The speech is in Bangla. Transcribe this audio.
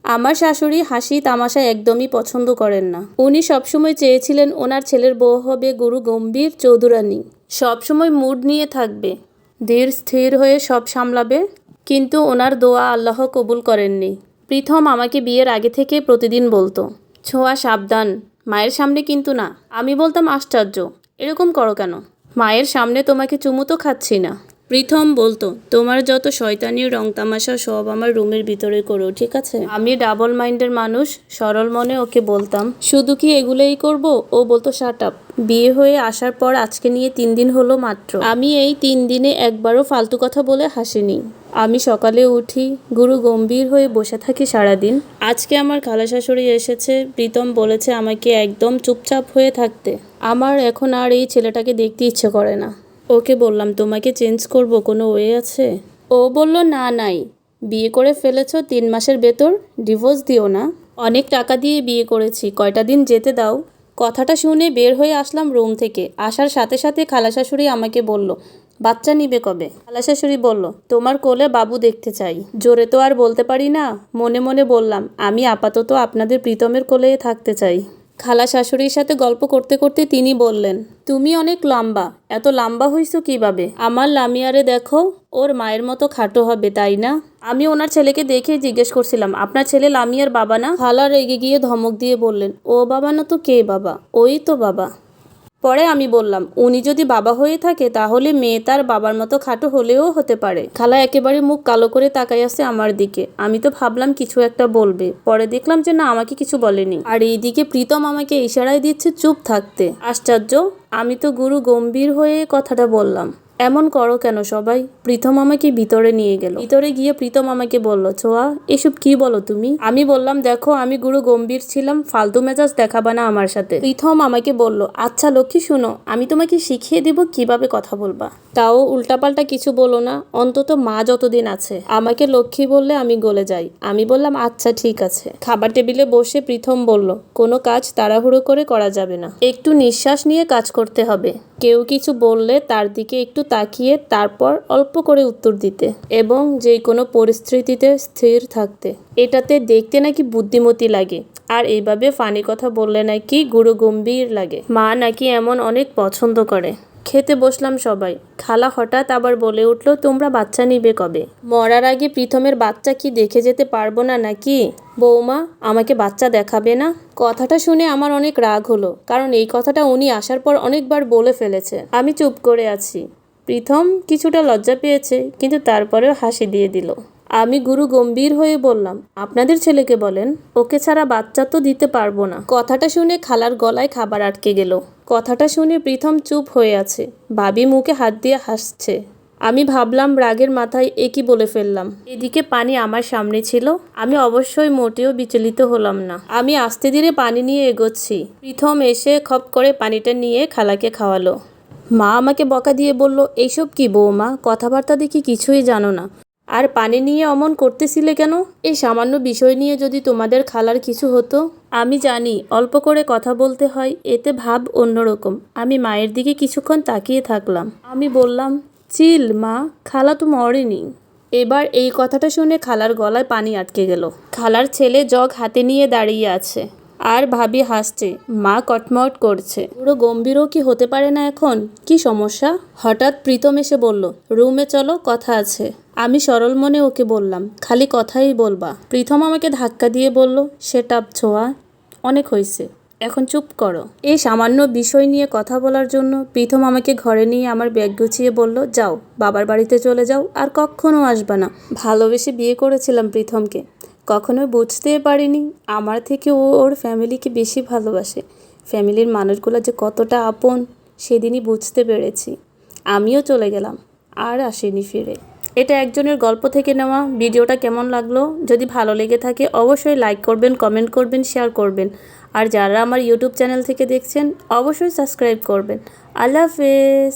আমার শাশুড়ি হাসি তামাশা একদমই পছন্দ করেন না। উনি সবসময় চেয়েছিলেন ওনার ছেলের বউ হবে গুরু গম্ভীর চৌধুরানী, সবসময় মুড নিয়ে থাকবে, ধীর স্থির হয়ে সব সামলাবে। কিন্তু ওনার দোয়া আল্লাহ কবুল করেননি। প্রথম আমাকে বিয়ের আগে থেকে প্রতিদিন বলতো, ছোঁয়া সাবধান, মায়ের সামনে কিন্তু না। আমি বলতাম আশ্চর্য, এরকম করো কেন? মায়ের সামনে তোমাকে চুমু তো খাচ্ছি না। প্রথম বলতো, তোমার যত শয়তানির রং তামাশা সব আমার রুমের ভিতরে করো, ঠিক আছে? আমি ডাবল মাইন্ডের মানুষ, সরল মনে ওকে বলতাম, শুধু কি এগুলোই করব? ও বলতো শাট আপ। বিয়ে হয়ে আসার পর আজকে নিয়ে 3 দিন হলো মাত্র। আমি এই 3 দিনে একবারও ফালতু কথা বলে হাসিনি। আমি সকালে উঠি, গুরু গম্ভীর হয়ে বসে থাকি সারাদিন। আজকে আমার খালা শাশুড়ি এসেছে, প্রীতম বলেছে আমাকে একদম চুপচাপ হয়ে থাকতে। আমার এখন আর এই ছেলেটাকে দেখতে ইচ্ছে করে না। ওকে বললাম, তোমাকে চেঞ্জ করব, কোনো ওয়ে আছে? ও বলল, না নাই, বিয়ে করে ফেলেছো, 3 মাসের ভেতর ডিভোর্স দিও না। অনেক টাকা দিয়ে বিয়ে করেছি, কয়টা দিন যেতে দাও। কথাটা শুনে বের হয়ে আসলাম রুম থেকে। আসার সাথে সাথে খালা শাশুড়ি আমাকে বলল, বাচ্চা নিবে কবে? খালা শাশুড়ি বলল, তোমার কোলে বাবু দেখতে চাই। জোরে তো আর বলতে পারি না, মনে মনে বললাম, আমি আপাতত আপনাদের প্রীতমের কোলে থাকতে চাই। খালা শাশুড়ির সাথে গল্প করতে করতে তিনি বললেন, তুমি অনেক লম্বা, এত লম্বা হইছো কিভাবে? আমার লামিয়ারে দেখো, ওর মায়ের মতো খাটো হবে, তাই না? আমি ওনার ছেলেকে দেখে জিজ্ঞেস করছিলাম, আপনার ছেলে লামিয়ার বাবা না? খালা রেগে গিয়ে ধমক দিয়ে বললেন, ও বাবা না তো কে বাবা? ওই তো বাবা। পরে আমি বললাম, উনি যদি বাবা হয়ে থাকে তাহলে মেয়ে তার বাবার মতো খাটো হলেও হতে পারে। খালা একেবারে মুখ কালো করে তাকাই আছে আমার দিকে। আমি তো ভাবলাম কিছু একটা বলবে, পরে দেখলাম যে না, আমাকে কিছু বলেনি। আর এইদিকে প্রীতম আমাকে ইশারায় দিচ্ছে চুপ থাকতে। আশ্চর্য, আমি তো গুরু গম্ভীর হয়ে কথাটা বললাম। এমন করো কেন সবাই? প্রীতম আমাকে ভিতরে নিয়ে গেল। ভিতরে গিয়ে প্রীতম আমাকে বলল, ছোঁয়া এসব কি বলো তুমি? আমি বললাম, দেখো আমি গুরু গম্ভীর ছিলাম, ফালতু মেজাজ দেখাবা না আমার সাথে। প্রীতম আমাকে বলল, আচ্ছা লক্ষ্মী শুনো, আমি তোমাকে শিখিয়ে দেব কিভাবে কথা বলবা। তাও উল্টাপাল্টা কিছু বলো না, অন্তত মা যতদিন আছে। আমাকে লক্ষ্মী বললে আমি গলে যাই। আমি বললাম, আচ্ছা ঠিক আছে। খাবার টেবিলে বসে প্রীতম বলল, কোনো কাজ তাড়াহুড়ো করে করা যাবে না, একটু নিঃশ্বাস নিয়ে কাজ করতে হবে। কেউ কিছু বললে তার দিকে একটু তাকিয়ে তারপর অল্প করে উত্তর দিতে, এবং যে কোনো পরিস্থিতিতে স্থির থাকতে। এটাতে দেখতে নাকি বুদ্ধিমতী লাগে, আর এইভাবে ফানি কথা বললে নাকি গুরু গম্ভীর লাগে। মা নাকি এমন অনেক পছন্দ করে। খেতে বসলাম সবাই। খালা হঠাৎ আবার বলে উঠল, তোমরা বাচ্চা নিবে কবে? মরার আগে প্রীতমের বাচ্চা কি দেখে যেতে পারবো না নাকি? বৌমা আমাকে বাচ্চা দেখাবে না? কথাটা শুনে আমার অনেক রাগ হলো, কারণ এই কথাটা উনি আসার পর অনেকবার বলে ফেলেছে। আমি চুপ করে আছি। প্রীতম কিছুটা লজ্জা পেয়েছে, কিন্তু তারপরেও হাসি দিয়ে দিল। আমি গুরু গম্ভীর হয়ে বললাম, আপনাদের ছেলেকে বলেন, ওকে ছাড়া বাচ্চা তো দিতে পারবো না। কথাটা শুনে খালার গলায় খাবার আটকে গেল। কথাটা শুনে প্রীতম চুপ হয়ে আছে। ভাবি মুখে হাত দিয়ে হাসছে। আমি ভাবলাম রাগের মাথায় একই বলে ফেললাম। এদিকে পানি আমার সামনে ছিল। আমি অবশ্যই মোটেও বিচলিত হলাম না। আমি আস্তে ধীরে পানি নিয়ে এগোচ্ছি। প্রীতম এসে খপ করে পানিটা নিয়ে খালাকে খাওয়ালো। মা আমাকে বকা দিয়ে বলল, এইসব কি বৌমা, কথাবার্তা দেখি কিছুই জানো না, আর পানি নিয়ে অমন করতেছিলে কেন? এই সামান্য বিষয় নিয়ে যদি তোমাদের খালার কিছু হতো। আমি জানি অল্প করে কথা বলতে হয়, এতে ভাব অন্যরকম। আমি মায়ের দিকে কিছুক্ষণ তাকিয়ে থাকলাম। আমি বললাম, চিল মা, খালা তো মরেনি। এবার এই কথাটা শুনে খালার গলায় পানি আটকে গেল। খালার ছেলে জগ হাতে নিয়ে দাঁড়িয়ে আছে, আর ভাবি হাসছে, মা কটমট করছে। পুরো গম্ভীরও কি হতে পারে না এখন? কি সমস্যা? হঠাৎ প্রীতম এসে বলল, রুমে চলো, কথা আছে। আমি সরল মনে ওকে বললাম, খালি কথাই বলবা? প্রীতম আমাকে ধাক্কা দিয়ে বলল, সেট আপ ছোঁয়া, অনেক হয়েছে, এখন চুপ করো। এই সামান্য বিষয় নিয়ে কথা বলার জন্য প্রীতম আমাকে ঘরে নিয়ে আমার ব্যাগ গুছিয়ে বলল, যাও বাবার বাড়িতে চলে যাও, আর কখনো আসবা না। ভালোবেসে বিয়ে করেছিলাম প্রীতমকে, কখনোই বুঝতেই পারিনি আমার থেকে ও ওর ফ্যামিলিকে বেশি ভালোবাসে। ফ্যামিলির মানুষগুলো যে কতটা আপন সেদিনই বুঝতে পেরেছি। আমিও চলে গেলাম, আর আসিনি ফিরে। এটা একজনের গল্প থেকে নেওয়া। ভিডিওটা কেমন লাগলো? যদি ভালো লেগে থাকে অবশ্যই লাইক করবেন, কমেন্ট করবেন, শেয়ার করবেন। আর যারা আমার ইউটিউব চ্যানেল থেকে দেখছেন অবশ্যই সাবস্ক্রাইব করবেন। আল্লাহ হাফেজ।